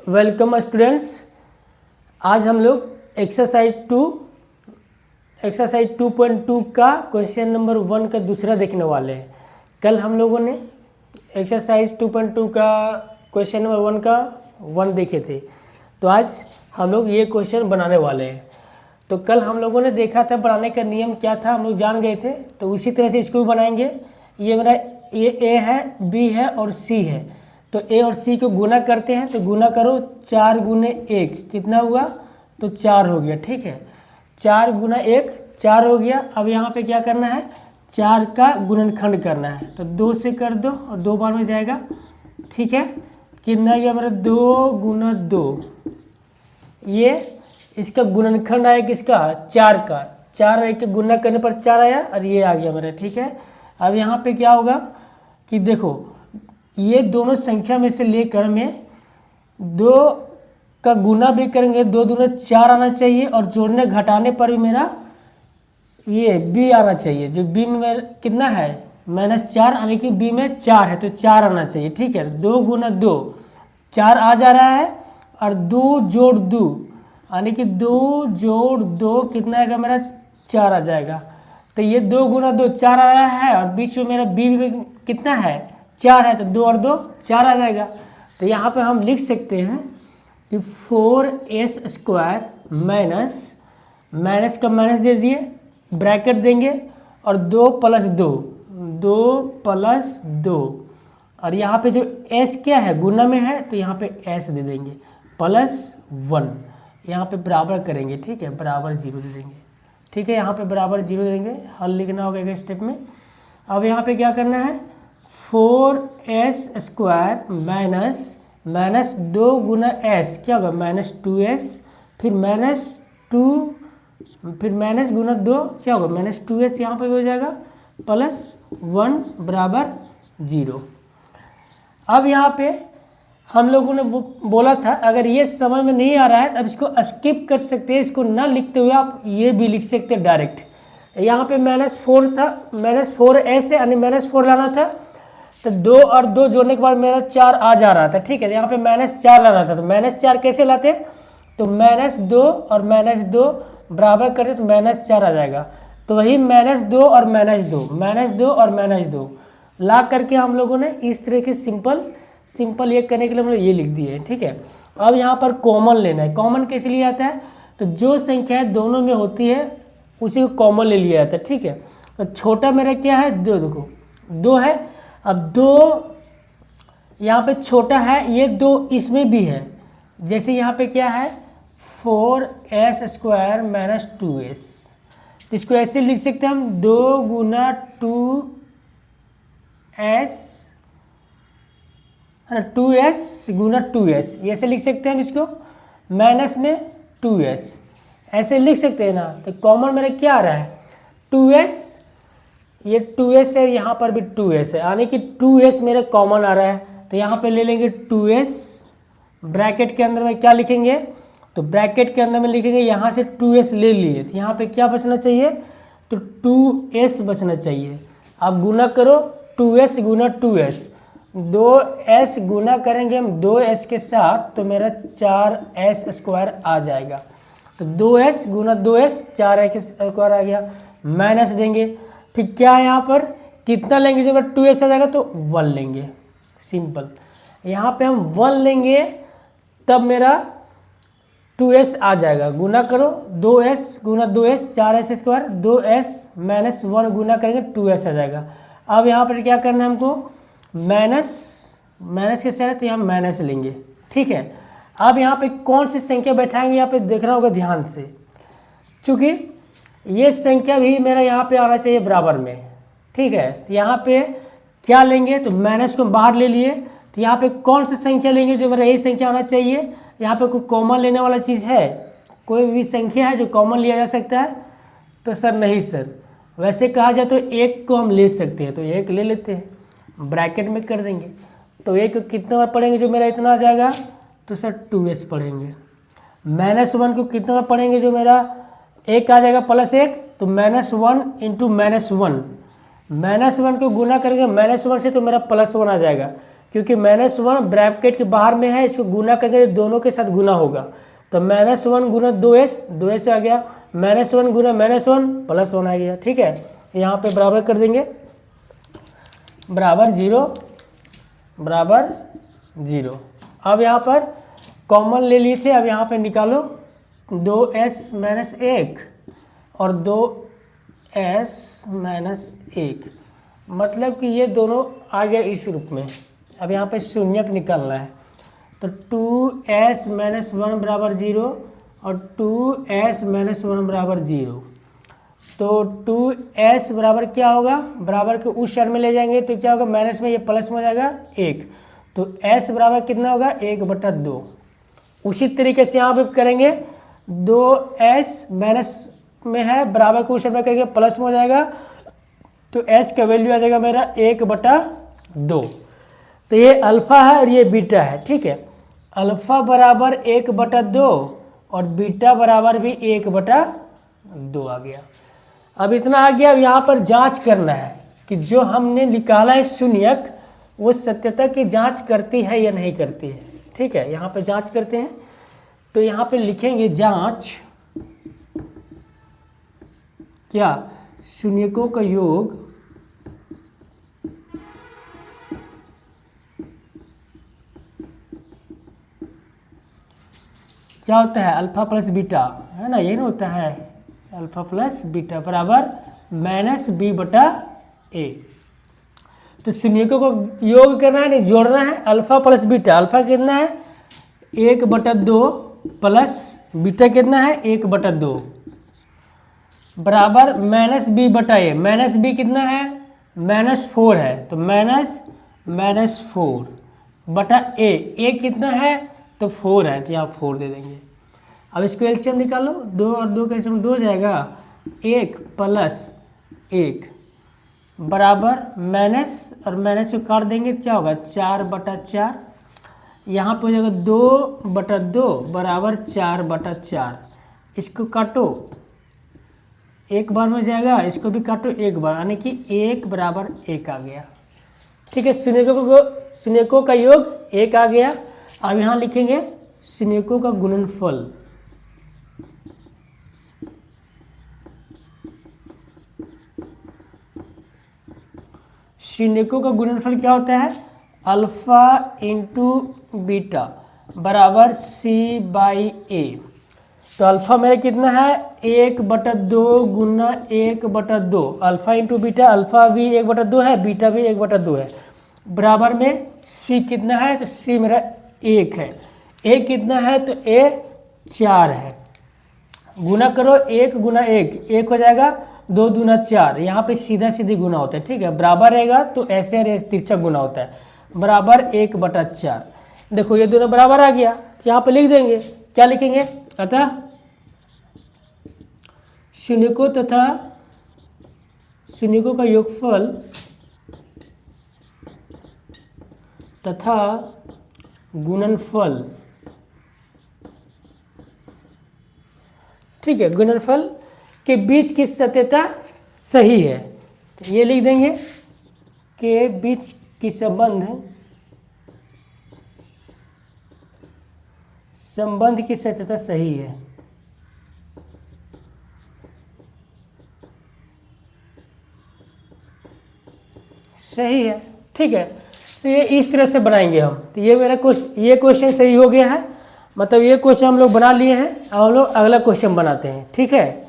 Welcome students. आज हम लोग एक्सरसाइज 2.2 का क्वेश्चन नंबर 1 का दूसरा देखने वाले हैं। कल हम लोगों ने एक्सरसाइज 2.2 का क्वेश्चन नंबर 1 का 1 देखे थे, तो आज हम लोग ये क्वेश्चन बनाने वाले हैं। तो कल हम लोगों ने देखा था बनाने का नियम क्या था, हम लोग जान गए थे, तो उसी तरह से इसको भी बनाएंगे। ये मेरा ए है, बी है और सी है, तो ए और सी को गुना करते हैं। तो गुना करो 4 गुने 1 कितना हुआ, तो 4 हो गया। ठीक है, 4 गुना 1 4 हो गया। अब यहाँ पे क्या करना है, 4 का गुणनखंड करना है, तो 2 से कर दो और 2 बार में जाएगा। ठीक है, कितना गया मेरा 2 गुना 2, ये इसका गुणनखंड आया किसका, 4 का। 4 1 के गुना करने पर 4 आया और ये आ गया मेरा। ठीक है, अब यहाँ पे क्या होगा कि देखो ये दोनों संख्या में से लेकर में 2 का गुना भी करेंगे, 2 दूना 4 आना चाहिए, और जोड़ने घटाने पर भी मेरा ये बी आना चाहिए। जो बी में मेरा कितना है -4, यानी कि बी में 4 है तो 4 आना चाहिए। ठीक है, 2 गुना 2 4 आ जा रहा है, और 2 जोड़ 2 यानी कि 2 जोड़ 2 कितना आएगा मेरा 4 आ जाएगा। तो ये 2 गुना 2 4 आ रहा है, और बीच में मेरा बी में कितना है 4 है, तो 2 और 2 4 आ जाएगा। तो यहाँ पे हम लिख सकते हैं कि 4s² माइनस का माइनस दे दिए, ब्रैकेट देंगे, और 2 + 2 और यहाँ पे जो s क्या है गुना में है, तो यहाँ पे s दे देंगे +1, यहाँ पे बराबर करेंगे। ठीक है, बराबर 0 दे देंगे। ठीक है, यहाँ पे बराबर 0 देंगे, हल लिखना होगा एक स्टेप में। अब यहाँ पे क्या करना है, 4s² माइनस 2 गुना s क्या होगा -2s, फिर माइनस गुना 2 क्या होगा -2s, यहाँ पे भी हो जाएगा +1 बराबर 0। अब यहाँ पे हम लोगों ने बोला था अगर ये समझ में नहीं आ रहा है, अब इसको स्किप कर सकते हैं, इसको ना लिखते हुए आप ये भी लिख सकते हैं डायरेक्ट। यहाँ पे -4 था, -4s है, यानी -4 लाना था, तो 2 और 2 जोड़ने के बाद मेरा 4 आ जा रहा था। ठीक है, यहाँ पे -4 लाना था, तो -4 कैसे लाते, तो -2 और -2 बराबर करते तो -4 आ जाएगा। तो वही -2 और -2 ला करके हम लोगों ने इस तरह के सिंपल ये करने के लिए हम लोग ये लिख दिए। ठीक है, अब यहाँ पर कॉमन लेना है। कॉमन कैसे लिया जाता है, तो जो संख्या दोनों में होती है उसी को कॉमन ले लिया जाता है। ठीक है, तो छोटा मेरा क्या है 2, देखो 2 है। अब 2 यहाँ पे छोटा है, ये 2 इसमें भी है। जैसे यहाँ पे क्या है 4s² - 2s, तो इसको ऐसे लिख सकते हैं हम 2 गुना 2s है ना, 2s गुना 2s, ये ऐसे लिख सकते हैं हम इसको, माइनस में 2s ऐसे लिख सकते हैं ना। तो कॉमन मेरा क्या आ रहा है 2s, ये 2s है, यहाँ पर भी 2s है, यानी कि 2s मेरा कॉमन आ रहा है। तो यहाँ पे ले लेंगे 2s, ब्रैकेट के अंदर में क्या लिखेंगे, तो ब्रैकेट के अंदर में लिखेंगे, यहाँ से 2s ले लिए, तो यहाँ पे क्या बचना चाहिए, तो 2s बचना चाहिए। अब गुना करो 2s गुना 2s, 2s गुना करेंगे हम 2s के साथ, तो मेरा 4s² आ जाएगा। तो 2s गुना 2s 4s² आ गया, माइनस देंगे, फिर क्या है यहाँ पर कितना लेंगे, जो मेरा 2s आ जाएगा तो 1 लेंगे, सिंपल। यहाँ पे हम 1 लेंगे तब मेरा 2s आ जाएगा। गुना करो 2s गुना 2s 4s², 2s -1 गुना करेंगे 2s आ जाएगा। अब यहाँ पर क्या करना है हमको, माइनस के साथ तो यहाँ माइनस लेंगे। ठीक है, अब यहाँ पे कौन सी संख्या बैठाएंगे, यहाँ पे देखना होगा ध्यान से, क्योंकि ये संख्या भी मेरा यहाँ पे आना चाहिए बराबर में। ठीक है, तो यहाँ पे क्या लेंगे, तो माइनस को बाहर ले लिए, तो यहाँ पे कौन सी संख्या लेंगे, जो मेरा यही संख्या आना चाहिए। यहाँ पे कोई कॉमन लेने वाला चीज़ है, कोई भी संख्या है जो कॉमन लिया जा सकता है, तो सर नहीं सर, वैसे कहा जाए तो 1 को हम ले सकते हैं, तो 1 ले लेते हैं, ब्रैकेट में कर देंगे। तो 1 कितना बार पढ़ेंगे, जो मेरा इतना आ जाएगा, तो सर 2s पढ़ेंगे। -1 को कितना बार पढ़ेंगे, जो मेरा 1 आ जाएगा +1, तो -1 × -1 को गुना करेंगे -1 से, तो मेरा +1 आ जाएगा। क्योंकि -1 ब्रैकेट के बाहर में है, इसको गुना करके दोनों के साथ गुना होगा, तो -1 गुना 2s, 2s आ गया, -1 गुना -1 +1 आ गया। ठीक है, यहाँ पे बराबर कर देंगे, बराबर 0। अब यहाँ पर कॉमन ले लिए थे, अब यहाँ पे निकालो 2s - 1 और 2s - 1, मतलब कि ये दोनों आ गया इस रूप में। अब यहाँ पे शून्यक निकालना है, तो 2s - 1 बराबर 0 और 2s - 1 बराबर 0। तो 2s बराबर क्या होगा, बराबर के उस साइड में ले जाएंगे तो क्या होगा, माइनस में ये प्लस में हो जाएगा 1, तो s बराबर कितना होगा 1/2। उसी तरीके से यहाँ पे करेंगे, 2s माइनस में है, बराबर के उस साइड में करेंगे प्लस में हो जाएगा, तो s का वैल्यू आ जाएगा मेरा 1/2। तो ये अल्फा है और ये बीटा है। ठीक है, अल्फा बराबर 1/2 और बीटा बराबर भी 1/2 आ गया। अब इतना आ गया। अब यहाँ पर जांच करना है कि जो हमने निकाला है शून्यक वो सत्यता की जांच करती है या नहीं करती है। ठीक है, यहाँ पे जांच करते हैं, तो यहाँ पे लिखेंगे जांच क्या, शून्यकों का योग क्या होता है, अल्फा प्लस बीटा, है ना, यही ना होता है, अल्फा प्लस बीटा बराबर -b/a। तो शून्यकों को योग करना है, नहीं जोड़ना है, अल्फा प्लस बीटा, अल्फा कितना है 1/2 प्लस बीटा कितना है 1/2 बराबर -b/a। -b कितना है -4 है, तो -4/a कितना है तो 4 है, तो यहाँ 4 दे देंगे। अब इसको एलसीएम निकालो, 2 और 2 का एलसीएम 2 हो जाएगा, 1 + 1 बराबर माइनस और माइनस को काट देंगे तो क्या होगा 4/4। यहाँ पे हो जाएगा 2/2 बराबर 4/4। इसको काटो, एक बार में जाएगा, इसको भी काटो एक बार, यानी कि 1 बराबर 1 आ गया। ठीक है, शून्यकों का योग 1 आ गया। अब यहाँ लिखेंगे शून्यकों का गुणनफल। शून्यकों का गुणनफल क्या होता है, अल्फा इंटू बीटा बराबर c/a। तो अल्फा मेरा कितना है 1/2 गुना 1/2, अल्फा इंटू बीटा, अल्फा भी 1/2 है, बीटा भी 1/2 है, बराबर में c कितना है, तो c मेरा 1 है, a कितना है तो a 4 है। गुना करो 1 गुना 1 हो जाएगा, 2 दूना 4, यहाँ पे सीधा सीधी गुना होता है। ठीक है, बराबर रहेगा तो ऐसे तिरछा गुना होता है, बराबर 1/4। देखो ये दोनों बराबर आ गया, तो यहाँ पे लिख देंगे, क्या लिखेंगे, अतः शून्यकों तथा शून्यकों का योगफल तथा गुणनफल। ठीक है, गुणनफल के बीच की सत्यता सही है, तो ये लिख देंगे के बीच की संबंध की सत्यता सही है। सही है। ठीक है, तो ये इस तरह से बनाएंगे हम। तो ये मेरा ये क्वेश्चन सही हो गया है, मतलब ये क्वेश्चन हम लोग बना लिए हैं। अब हम लोग अगला क्वेश्चन बनाते हैं। ठीक है।